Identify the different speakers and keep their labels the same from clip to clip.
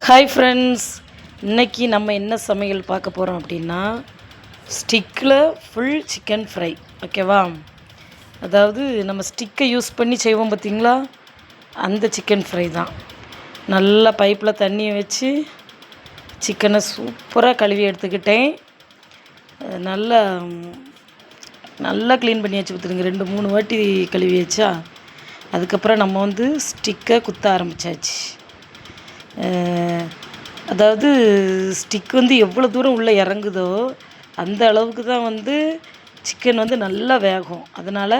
Speaker 1: Hi friends, இன்றைக்கி நம்ம என்ன சமையல் பார்க்க போகிறோம் அப்படின்னா ஸ்டிக்கில் ஃபுல் சிக்கன் ஃப்ரை. ஓகேவா? அதாவது நம்ம ஸ்டிக்கை யூஸ் பண்ணி செய்வோம் பார்த்திங்களா, அந்த சிக்கன் ஃப்ரை தான். நல்லா பைப்பில் தண்ணியை வச்சு சிக்கனை சூப்பராக கழுவி எடுத்துக்கிட்டேன். நல்லா நல்லா க்ளீன் பண்ணி வச்சு பார்த்துருங்க. 2-3 வாட்டி கழுவி வச்சா அதுக்கப்புறம் நம்ம ஸ்டிக்கை குத்த ஆரம்பித்தாச்சு. அதாவது ஸ்டிக் எவ்வளோ தூரம் உள்ளே இறங்குதோ அந்த அளவுக்கு தான் சிக்கன் நல்லா வேகும். அதனால்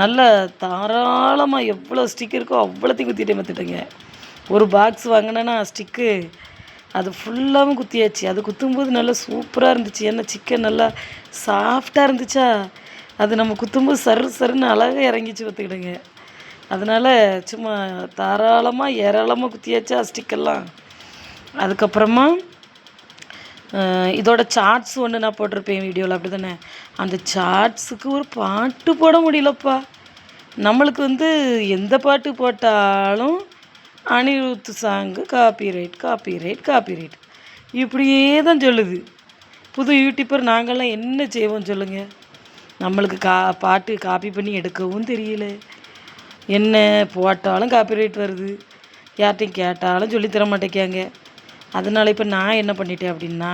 Speaker 1: நல்லா தாராளமாக எவ்வளோ ஸ்டிக் இருக்கோ அவ்வளோத்தையும் குத்திட்டே பார்த்துட்டேங்க. ஒரு பாக்ஸ் வாங்கினேன்னா ஸ்டிக்கு அது ஃபுல்லாகவும் குத்தியாச்சு. அது குத்தும்போது நல்லா சூப்பராக இருந்துச்சு. ஏன்னா சிக்கன் நல்லா சாஃப்டாக இருந்துச்சா, அது நம்ம குத்தும்போது சருன்னு அழகாக இறங்கிச்சு பார்த்துக்கிடுங்க. அதனால் சும்மா தாராளமாக ஏராளமாக குத்தியாச்சா ஸ்டிக்கெல்லாம். அதுக்கப்புறமா இதோட சார்ட்ஸ் ஒன்று நான் போட்டிருப்பேன் வீடியோவில், அப்படி தானே? அந்த சார்ட்ஸுக்கு ஒரு பாட்டு போட முடியலப்பா. நம்மளுக்கு எந்த பாட்டு போட்டாலும் அனிருத் சாங்கு காப்பிரைட் இப்படியே தான் சொல்லுது. புது யூடியூப்பர் நாங்கள்லாம் என்ன செய்வோம் சொல்லுங்கள்? நம்மளுக்கு பாட்டு காப்பி பண்ணி எடுக்கவும் தெரியல. என்ன போட்டாலும் காப்பிரைட் வருது, யார்கிட்டையும் கேட்டாலும் சொல்லித்தர மாட்டேங்காங்க. அதனால் இப்போ நான் என்ன பண்ணிட்டேன் அப்படின்னா,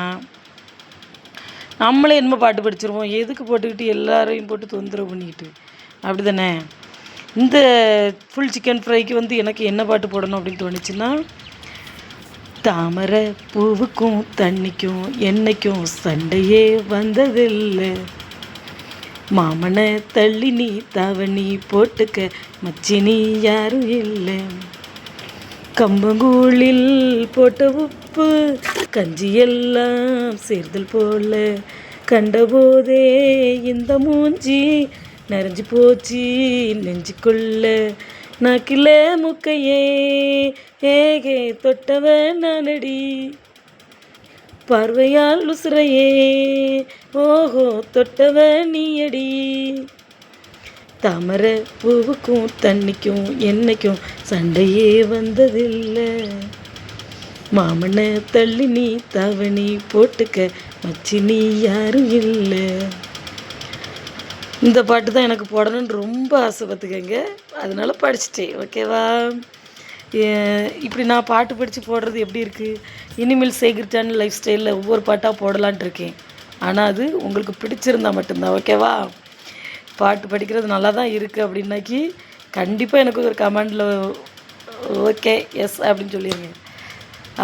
Speaker 1: நம்மளே என்ன பாட்டு படிச்சிருவோம், எதுக்கு போட்டுக்கிட்டு எல்லாரையும் போட்டு தொந்தரவு பண்ணிக்கிட்டு, அப்படி தானே? இந்த ஃபுல் சிக்கன் ஃப்ரைக்கு எனக்கு என்ன பாட்டு போடணும் அப்படின்னு தோணுச்சுன்னா, தாமரை பூவுக்கும் தண்ணிக்கும் என்னைக்கும் சண்டையே வந்ததில்லை, மாமனை தள்ளி நீ தவணி போட்டுக்க மச்சினி யாரும் இல்லை, கம்பங்கூழில் போட்ட உப்பு கஞ்சியெல்லாம் சேர்தல் போல கண்டபோதே இந்த மூஞ்சி நிறைஞ்சு போச்சு நெஞ்சுக்குள்ள, நாக்கில முக்கையே ஏகே தொட்டவன் நானடி, பார்வையால் உசுரையே ஓஹோ தொட்டவன் நீயடி, தாமரை பூவுக்கும் தண்ணிக்கும் என்னைக்கும் சண்டையே வந்ததில்லை, மாமனை தள்ளி நீ தவணி போட்டுக்க மச்சினி யாரும் இல்லை. இந்த பாட்டு தான் எனக்கு போடணும்னு ரொம்ப ஆசைப்பட்டுக்கங்க. அதனால படிச்சிட்டேன். ஓகேவா? இப்படி நான் பாட்டு படித்து போடுறது எப்படி இருக்குது? இனிமேல் சேகர் சேனல் லைஃப் ஸ்டைலில் ஒவ்வொரு பாட்டாக போடலான் இருக்கேன். ஆனால் அது உங்களுக்கு பிடிச்சிருந்தா மட்டும்தான். ஓகேவா? பாட்டு படிக்கிறது நல்லா தான் இருக்குது அப்படின்னாக்கி கண்டிப்பாக எனக்கு ஒரு கமெண்டில் ஓகே எஸ் அப்படின்னு சொல்லிடுங்க.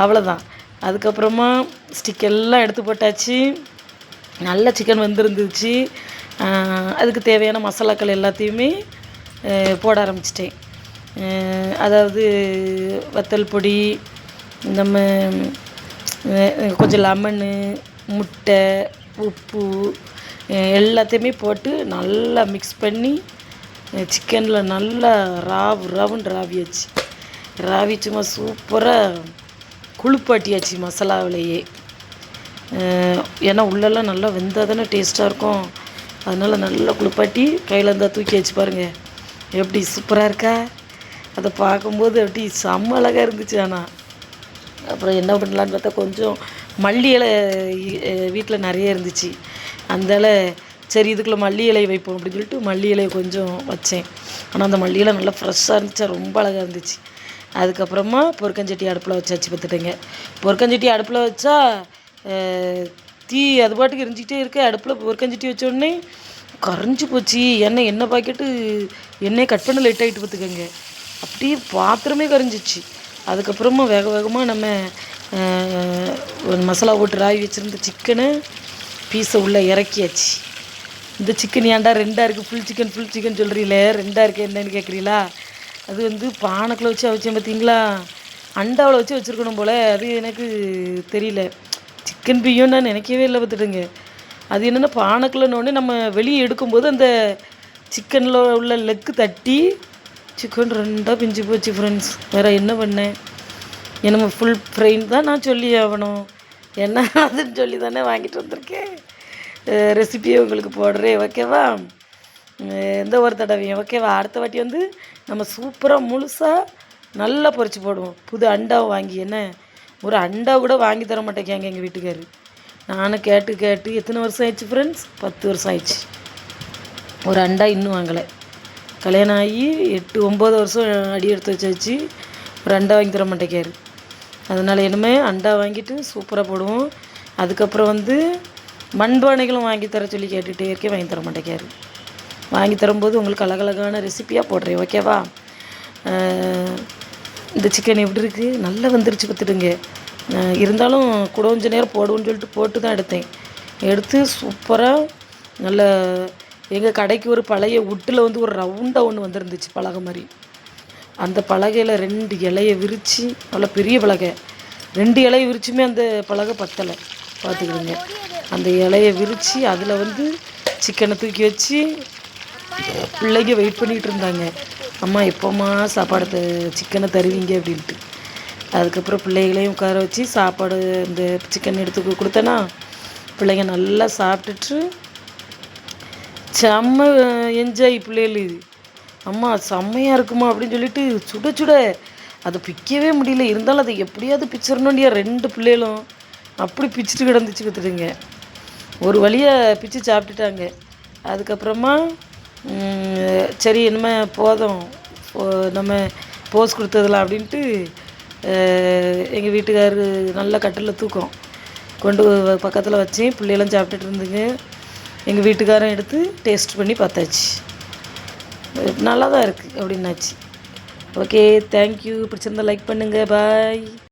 Speaker 1: அவ்வளோதான். அதுக்கப்புறமா ஸ்டிக் எல்லாம் எடுத்து போட்டாச்சு. நல்ல சிக்கன் வந்துருந்துச்சு. அதுக்கு தேவையான மசாலாக்கள் எல்லாத்தையுமே போட ஆரம்பிச்சிட்டேன். அதாவது வத்தல் பொடி, நம்ம கொஞ்சம் லெமனு, முட்டை, உப்பு எல்லாத்தையுமே போட்டு நல்லா மிக்ஸ் பண்ணி சிக்கனில் நல்லா ராவுன்னு ராவியாச்சு. ராவி சும்மா சூப்பராக குளிப்பாட்டியாச்சு மசாலாவிலேயே. ஏன்னா உள்ளெல்லாம் நல்லா வெந்தால் தானே டேஸ்ட்டாக இருக்கும். அதனால் நல்லா குளிப்பாட்டி கையில் இருந்தால் தூக்கி வச்சு பாருங்கள் எப்படி சூப்பராக இருக்கா. அதை பார்க்கும்போது அப்படி செம்ம அழகாக இருந்துச்சு. ஆனால் அப்புறம் என்ன பண்ணலான்னு பார்த்தா கொஞ்சம் மல்லி இலை வீட்டில் நிறைய இருந்துச்சு. அதனால் சரி இதுக்குள்ளே மல்லி இலை வைப்போம் அப்படின்னு சொல்லிட்டு மல்லி இலையை கொஞ்சம் வச்சேன். ஆனால் அந்த மல்லி இலை நல்லா ஃப்ரெஷ்ஷாக இருந்துச்சு, ரொம்ப அழகாக இருந்துச்சு. அதுக்கப்புறமா பொருக்கஞ்சட்டி அடுப்பில் வச்சாச்சு பார்த்துட்டேங்க. பொருக்கஞ்சட்டி அடுப்பில் வச்சா தீ அது பாட்டுக்கு எரிஞ்சிக்கிட்டே இருக்க. அடுப்பில் பொருக்கஞ்சட்டி வச்சோடனே கரைஞ்சி போச்சு. எண்ணெய் பாக்கெட்டு எண்ணெயை கட் பண்ண லேட் ஆகிட்டு பார்த்துக்கோங்க. அப்படியே பாத்திரமே கரைஞ்சிச்சு. அதுக்கப்புறமா வேகமாக நம்ம மசாலா போட்டு ராவி வச்சுருந்த சிக்கனை பீஸை உள்ளே இறக்கியாச்சு. இந்த சிக்கன் ஏன்டா 2ஆக இருக்குது, ஃபுல் சிக்கன் சொல்கிறீங்களே 2ஆக இருக்குது என்னன்னு கேட்குறீங்களா? அது பானைக்குள்ளே வச்சு அவிச்சேன் பார்த்தீங்களா, அண்டாவில் வச்சு வச்சுருக்கணும் போல். அது எனக்கு தெரியல, சிக்கன் பிய்யும் நான் நினைக்கவே இல்லை பார்த்துட்டுங்க. அது என்னென்னா பானைக்குள்ளனோடனே நம்ம வெளியே எடுக்கும்போது அந்த சிக்கனில் உள்ள லெக்கு தட்டி சிக்கன் 2ஆக பிஞ்சு போச்சு ஃப்ரெண்ட்ஸ். வேறு என்ன பண்ணேன்? நம்ம ஃபுல் ஃப்ரைன்னு தான் நான் சொல்லி ஆகணும். என்ன அதுன்னு சொல்லி தானே வாங்கிட்டு வந்திருக்கேன். ரெசிபியை உங்களுக்கு போடுறேன். ஓகேவா? எந்த ஒரு தடவையும் ஓகேவா? அடுத்த வாட்டி நம்ம சூப்பராக முழுசாக நல்லா பொரிச்சு போடுவோம். புது அண்டாவை வாங்கி என்ன ஒரு அண்டா கூட வாங்கி தர மாட்டேங்காங்க எங்கள் வீட்டுக்காரரு. நானும் கேட்டு கேட்டு எத்தனை வருஷம் ஆயிடுச்சு ஃப்ரெண்ட்ஸ், 10 வருஷம் ஆயிடுச்சு. ஒரு அண்டா இன்னும் வாங்கலை. கல்யாணம் ஆகி 8-9 வருஷம் அடி எடுத்து வச்சாச்சு. ஒரு அண்டா வாங்கி தர மாட்டேங்காரு. அதனால் இனிமேல் அண்டா வாங்கிட்டு சூப்பராக போடுவோம். அதுக்கப்புறம் வந்து மண்பானைகளும் வாங்கி தர சொல்லி கேட்டுகிட்டே இருக்கே, வாங்கி தர மாட்டேங்காரு. வாங்கி தரும்போது உங்களுக்கு அழகழகான ரெசிப்பியாக போடுறேன், ஓகேவா? இந்த சிக்கன் எப்படி இருக்குது, நல்லா வந்துருச்சு பார்த்துடுங்க. இருந்தாலும் கூட கொஞ்சம் நேரம் போடுவோன்னு சொல்லிட்டு போட்டு தான் எடுத்து சூப்பராக நல்ல எங்கள் கடைக்கு ஒரு பழைய உட்டில் வந்து ஒரு ரவுண்டாக ஒன்று வந்துருந்துச்சு, பலகை மாதிரி. அந்த பலகையில் 2 இலையை விரித்து, நல்ல பெரிய பலகை, 2 இலையை விரிச்சுமே அந்த பலகை பத்தலை பார்த்துக்கிடுங்க. அந்த இலையை விரித்து அதில் வந்து சிக்கனை தூக்கி வச்சு பிள்ளைங்க வெயிட் பண்ணிகிட்டு இருந்தாங்க, அம்மா எப்போம்மா சாப்பாடு சிக்கனை தருவீங்க அப்படின்ட்டு. அதுக்கப்புறம் பிள்ளைகளையும் உட்கார வச்சு சாப்பாடு இந்த சிக்கன் எடுத்து கொடுத்தேன்னா பிள்ளைங்க நல்லா சாப்பிட்டுட்டு செம்ம என்ஜாய் பிள்ளைகள். அம்மா செம்மையாக இருக்குமா அப்படின்னு சொல்லிட்டு சுட சுட அதை பிக்கவே முடியல. இருந்தாலும் அதை எப்படியாவது பிச்சிடணுண்டியா 2 பிள்ளைகளும் அப்படி பிச்சுட்டு கிடந்துச்சு பார்த்துடுங்க. ஒரு வழியாக பிச்சு சாப்பிட்டுட்டாங்க. அதுக்கப்புறமா சரி இனிமே போதும் நம்ம போஸ் கொடுத்ததெல்லாம் அப்படின்ட்டு எங்கள் வீட்டுக்காரரு நல்ல கட்டில் தூக்கம் கொண்டு பக்கத்தில் வச்சு பிள்ளைகளும் சாப்பிட்டுட்டு இருந்துங்க. எங்கள் வீட்டுக்காரன் எடுத்து டேஸ்ட் பண்ணி பார்த்தாச்சு, நல்லா தான் இருக்குது அப்படின்னாச்சு. Okay, thank you. பிடிச்சிருந்தா லைக் பண்ணுங்கள். பாய்.